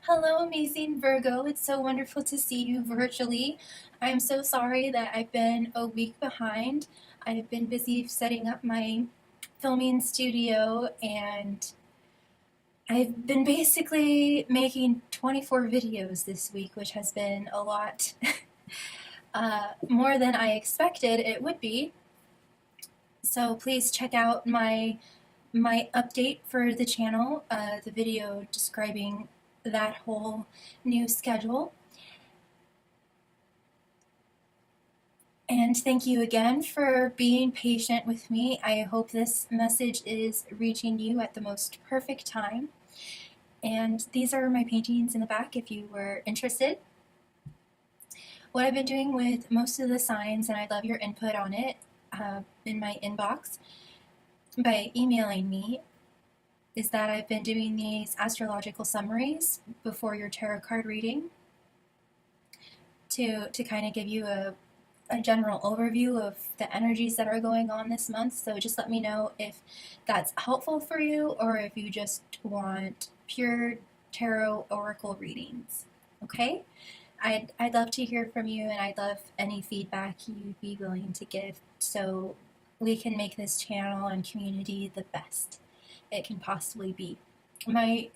Hello, amazing Virgo. It's so wonderful to see you virtually. I'm so sorry that I've been a week behind. I've been busy setting up my filming studio, and I've been basically making 24 videos this week, which has been a lot more than I expected it would be. So please check out my update for the channel, the video describing that whole new schedule. And thank you again for being patient with me. I hope this message is reaching you at the most perfect time. And these are my paintings in the back if you were interested. What I've been doing with most of the signs, and I'd love your input on it in my inbox by emailing me, is that I've been doing these astrological summaries before your tarot card reading to kind of give you a general overview of the energies that are going on this month. So just let me know if that's helpful for you or if you just want pure tarot oracle readings. Okay? I'd love to hear from you, and I'd love any feedback you'd be willing to give so we can make this channel and community the best it can possibly be. My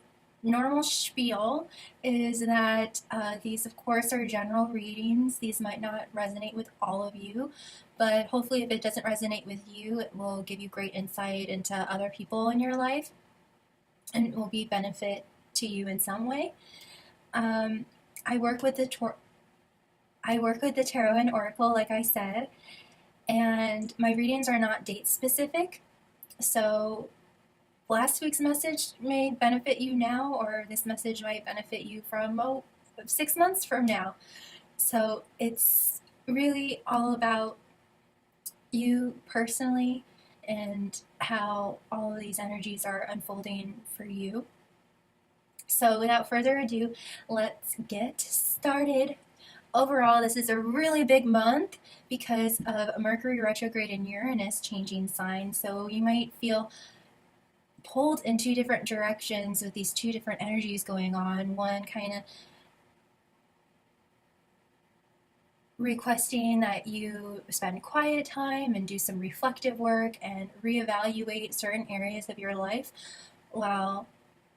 normal spiel is that these, of course, are general readings. These might not resonate with all of you, but hopefully if it doesn't resonate with you, it will give you great insight into other people in your life and it will be benefit to you in some way. I work with the tarot and oracle, like I said, and my readings are not date specific. So last week's message may benefit you now, or this message might benefit you from 6 months from now. So it's really all about you personally and how all of these energies are unfolding for you. So without further ado, let's get started. Overall, this is a really big month because of Mercury retrograde and Uranus changing signs. So you might feel pulled in two different directions with these two different energies going on. One kind of requesting that you spend quiet time and do some reflective work and reevaluate certain areas of your life, while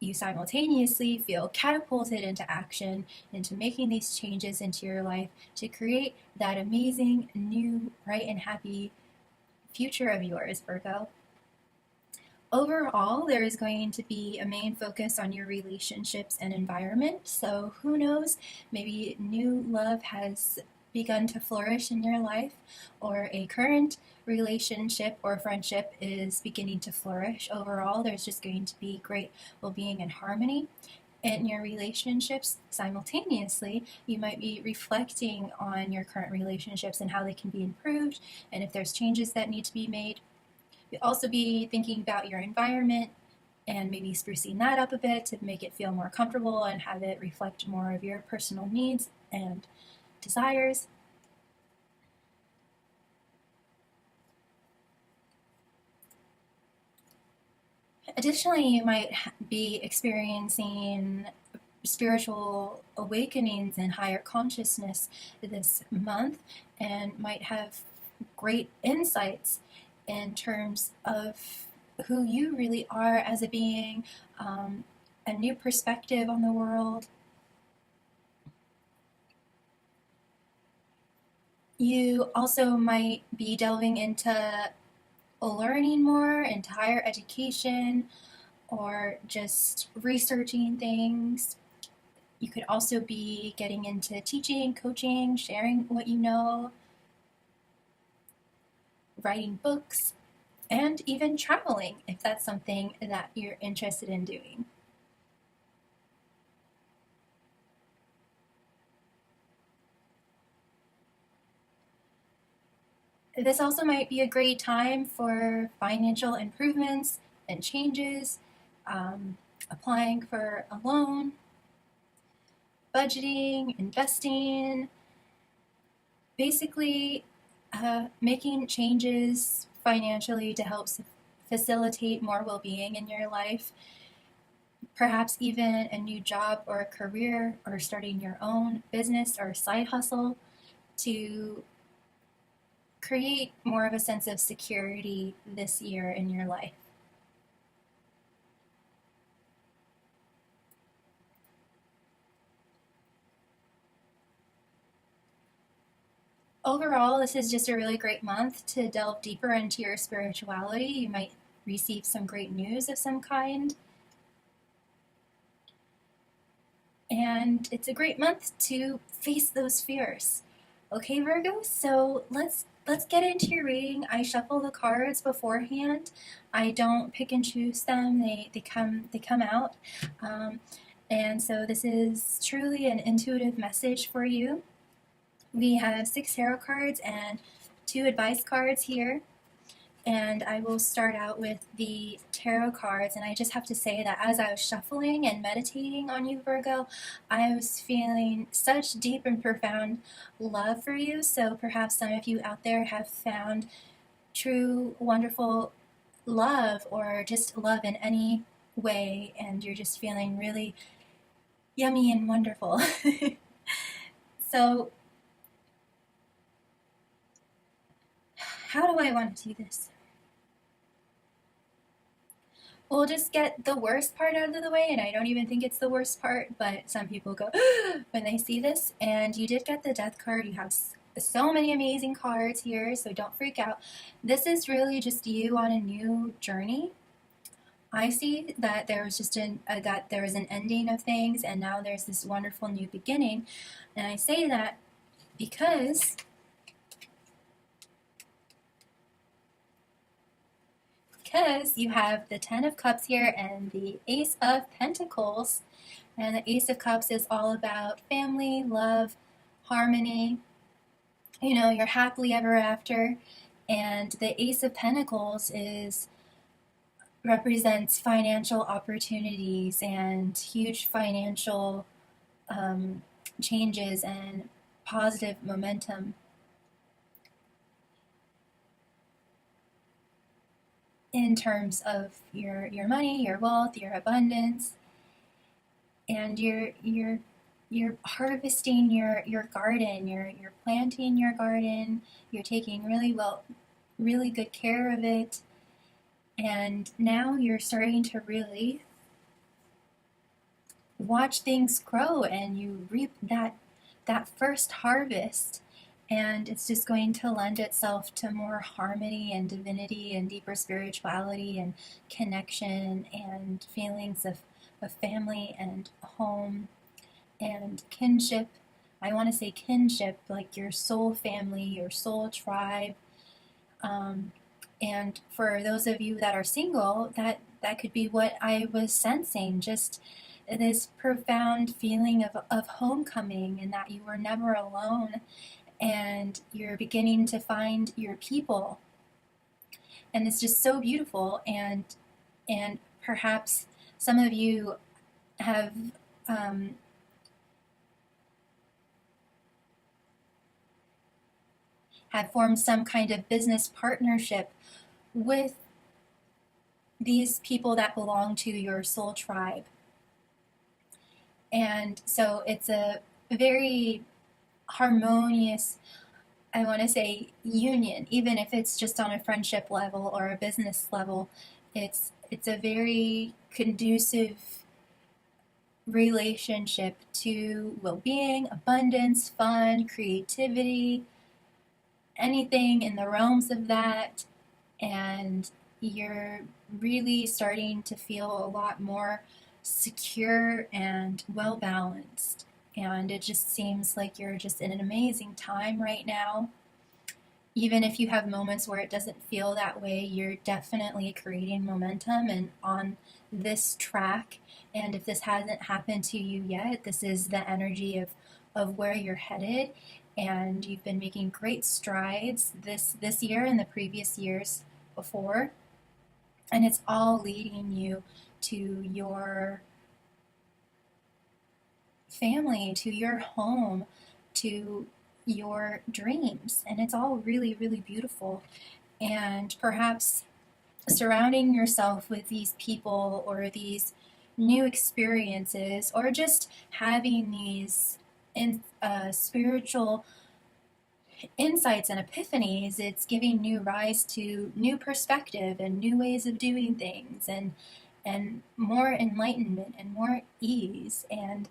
you simultaneously feel catapulted into action, into making these changes into your life to create that amazing, new, bright, and happy future of yours, Virgo. Overall, there is going to be a main focus on your relationships and environment. So who knows, maybe new love has begun to flourish in your life, or a current relationship or friendship is beginning to flourish. Overall, there's just going to be great well-being and harmony in your relationships. Simultaneously, you might be reflecting on your current relationships and how they can be improved, and if there's changes that need to be made. You'll also be thinking about your environment and maybe sprucing that up a bit to make it feel more comfortable and have it reflect more of your personal needs and desires. Additionally, you might be experiencing spiritual awakenings and higher consciousness this month and might have great insights in terms of who you really are as a being, a new perspective on the world. You also might be delving into learning more, into higher education, or just researching things. You could also be getting into teaching, coaching, sharing what you know, writing books, and even traveling if that's something that you're interested in doing. This also might be a great time for financial improvements and changes, applying for a loan, budgeting, investing, basically making changes financially to help facilitate more well-being in your life. perhaps even a new job or a career, or starting your own business or side hustle to create more of a sense of security this year in your life. Overall, this is just a really great month to delve deeper into your spirituality. You might receive some great news of some kind. And it's a great month to face those fears. Okay, Virgo, so let's get into your reading. I shuffle the cards beforehand. I don't pick and choose them. They come out. And so this is truly an intuitive message for you. We have 6 tarot cards and 2 advice cards here. And I will start out with the tarot cards. And I just have to say that as I was shuffling and meditating on you, Virgo, I was feeling such deep and profound love for you. So perhaps some of you out there have found true, wonderful love, or just love in any way, and you're just feeling really yummy and wonderful. So, how do I want to do this? We'll just get the worst part out of the way, and I don't even think it's the worst part, but some people go when they see this. And you did get the death card. You have so many amazing cards here, so don't freak out. This is really just you on a new journey. I see that there was just that there was an ending of things, and now there's this wonderful new beginning. And I say that because you have the 10 of Cups here and the Ace of Pentacles. And the Ace of Cups is all about family, love, harmony. You know, you're happily ever after. And the Ace of Pentacles represents financial opportunities and huge financial changes and positive momentum. In terms of your money, your wealth, your abundance, and you're harvesting your garden, you're planting your garden, you're taking really good care of it, and now you're starting to really watch things grow, and you reap that first harvest. And it's just going to lend itself to more harmony and divinity and deeper spirituality and connection and feelings of family and home and kinship. I want to say kinship, like your soul family, your soul tribe. And for those of you that are single, that could be what I was sensing, just this profound feeling of homecoming, and that you were never alone, and you're beginning to find your people, and it's just so beautiful. And perhaps some of you have formed some kind of business partnership with these people that belong to your soul tribe. And so it's a very harmonious, I want to say, union, even if it's just on a friendship level or a business level. It's a very conducive relationship to well-being, abundance, fun, creativity, anything in the realms of that. And you're really starting to feel a lot more secure and well balanced. And it just seems like you're just in an amazing time right now. Even if you have moments where it doesn't feel that way, you're definitely creating momentum and on this track. And if this hasn't happened to you yet, this is the energy of where you're headed. And you've been making great strides this year and the previous years before. And it's all leading you to your family, to your home, to your dreams. And it's all really, really beautiful. And perhaps surrounding yourself with these people or these new experiences, or just having these spiritual insights and epiphanies. It's giving new rise to new perspective and new ways of doing things, and more enlightenment and more ease. And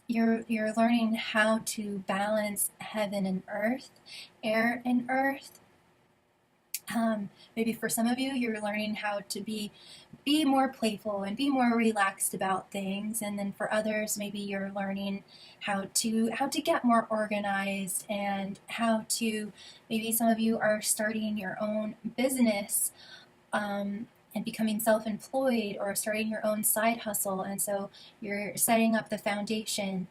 you're learning how to balance heaven and earth, air and earth. Maybe for some of you, you're learning how to be more playful and be more relaxed about things, and then for others, maybe you're learning how to get more organized, and how to, maybe some of you are starting your own business, and becoming self-employed, or starting your own side hustle, and so you're setting up the foundation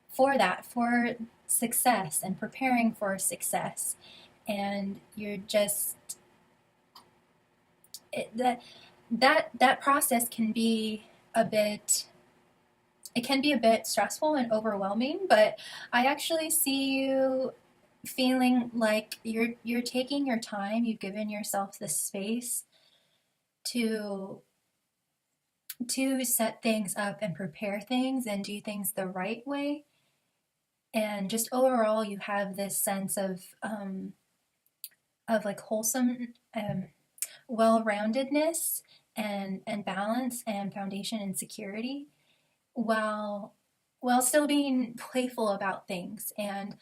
for that, for success, and preparing for success. And you're just that process can be a bit, it can be a bit stressful and overwhelming, but I actually see you feeling like you're taking your time, you've given yourself the space to set things up and prepare things and do things the right way. And just overall, you have this sense of like wholesome, well-roundedness, and balance and foundation and security, while still being playful about things. And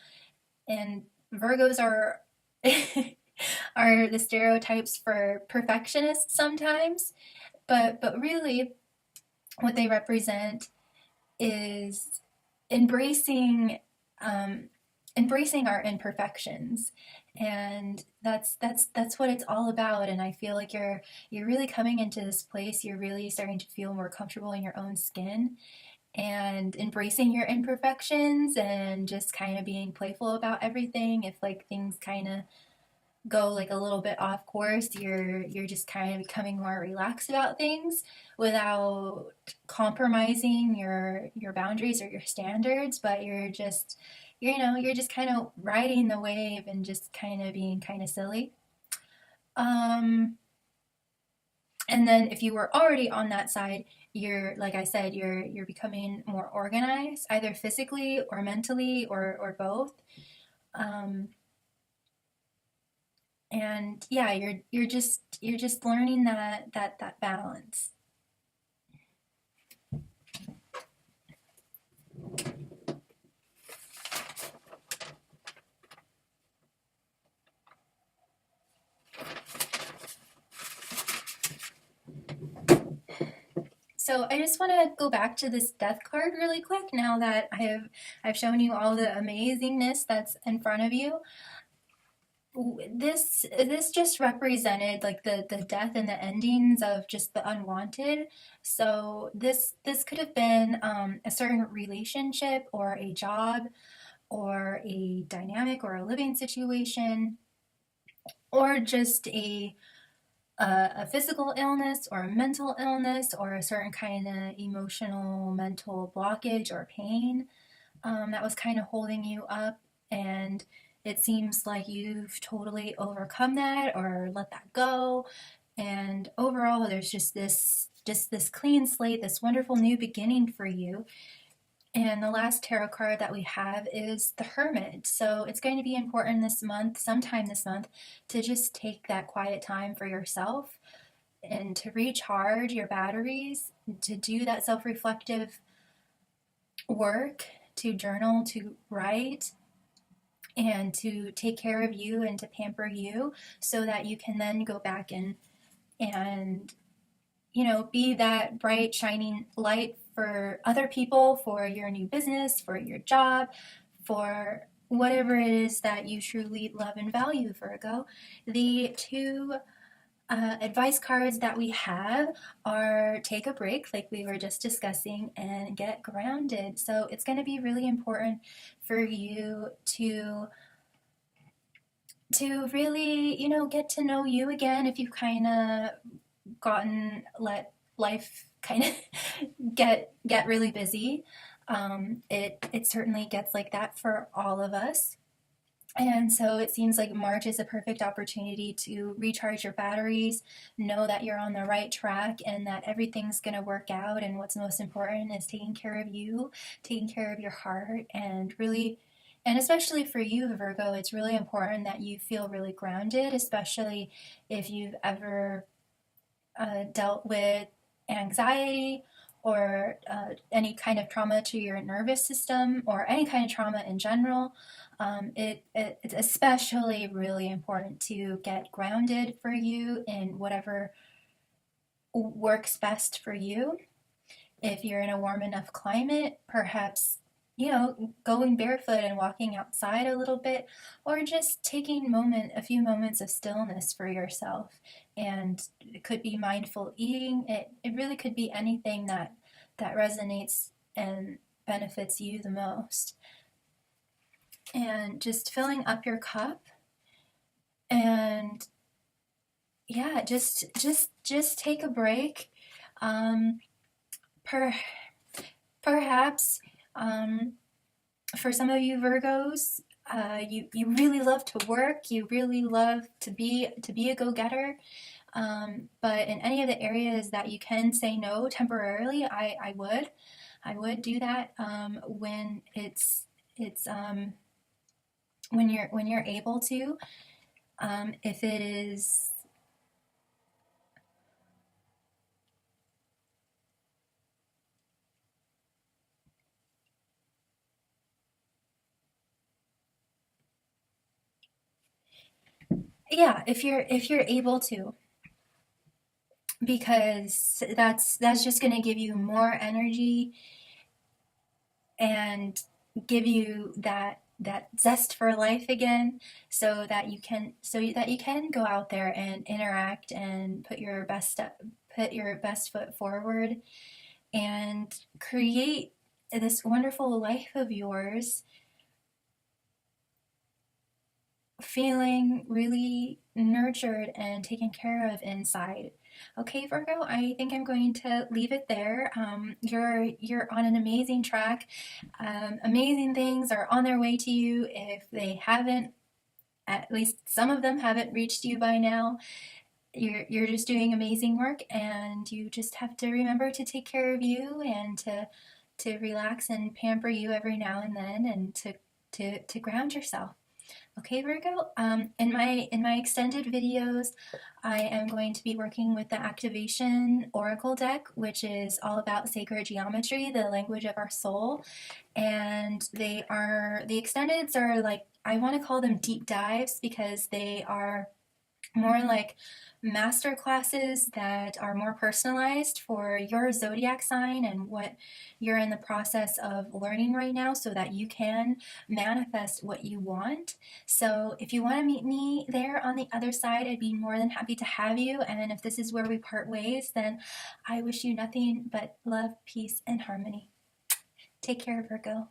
Virgos are are the stereotypes for perfectionists sometimes, but really what they represent is embracing, um, embracing our imperfections. And that's what it's all about. And I feel like you're really coming into this place, you're really starting to feel more comfortable in your own skin, and embracing your imperfections, and just kind of being playful about everything. If like things kind of go like a little bit off course, you're just kind of becoming more relaxed about things, without compromising your boundaries or your standards, but you're just kind of riding the wave, and just kind of being kind of silly. um and then if you were already on that side, you're, like I said, you're becoming more organized, either physically or mentally, or both. um and yeah, you're just learning that balance. So I just want to go back to this death card really quick, now that I've shown you all the amazingness that's in front of you. This just represented like the death and the endings of just the unwanted. So this could have been, a certain relationship, or a job, or a dynamic, or a living situation, or just a physical illness, or a mental illness, or a certain kind of emotional mental blockage or pain, that was kind of holding you up. And it seems like you've totally overcome that, or let that go. And overall, there's just this clean slate, this wonderful new beginning for you. And the last tarot card that we have is the Hermit. So it's going to be important this month, sometime this month, to just take that quiet time for yourself, and to recharge your batteries, to do that self reflective work, to journal, to write, and to take care of you, and to pamper you, so that you can then go back and be that bright shining light for other people, for your new business, for your job, for whatever it is that you truly love and value, Virgo. The two advice cards that we have are take a break, like we were just discussing, and get grounded. So it's going to be really important for you to really, get to know you again, if you've kind of let life kind of get really busy. It certainly gets like that for all of us. And so it seems like March is a perfect opportunity to recharge your batteries, know that you're on the right track and that everything's going to work out. And what's most important is taking care of you, taking care of your heart, and really, and especially for you, Virgo, it's really important that you feel really grounded, especially if you've ever dealt with anxiety or any kind of trauma to your nervous system or any kind of trauma in general. It's especially really important to get grounded for you in whatever works best for you. If you're in a warm enough climate, perhaps, going barefoot and walking outside a little bit, or just taking a few moments of stillness for yourself. And it could be mindful eating. It really could be anything that resonates and benefits you the most. And just filling up your cup, and yeah, just take a break. Um, per Perhaps, for some of you Virgos, you really love to work, you really love to be a go-getter, but in any of the areas that you can say no temporarily, I would do that, when it's when you're able to. If it is, yeah, if you're able to, because that's just going to give you more energy and give you that zest for life again, so that you can go out there and interact and put your best foot forward and create this wonderful life of yours, feeling really nurtured and taken care of inside. Okay, Virgo, I think I'm going to leave it there. You're on an amazing track. Amazing things are on their way to you. If they haven't, at least some of them haven't reached you by now, you're just doing amazing work, and you just have to remember to take care of you and to relax and pamper you every now and then, and to ground yourself. Okay, Virgo. In my extended videos, I am going to be working with the Activation Oracle deck, which is all about sacred geometry, the language of our soul. And the extendeds are like, I want to call them deep dives, because they are more like master classes that are more personalized for your zodiac sign and what you're in the process of learning right now, so that you can manifest what you want. So if you want to meet me there on the other side, I'd be more than happy to have you. And if this is where we part ways, then I wish you nothing but love, peace, and harmony. Take care, Virgo.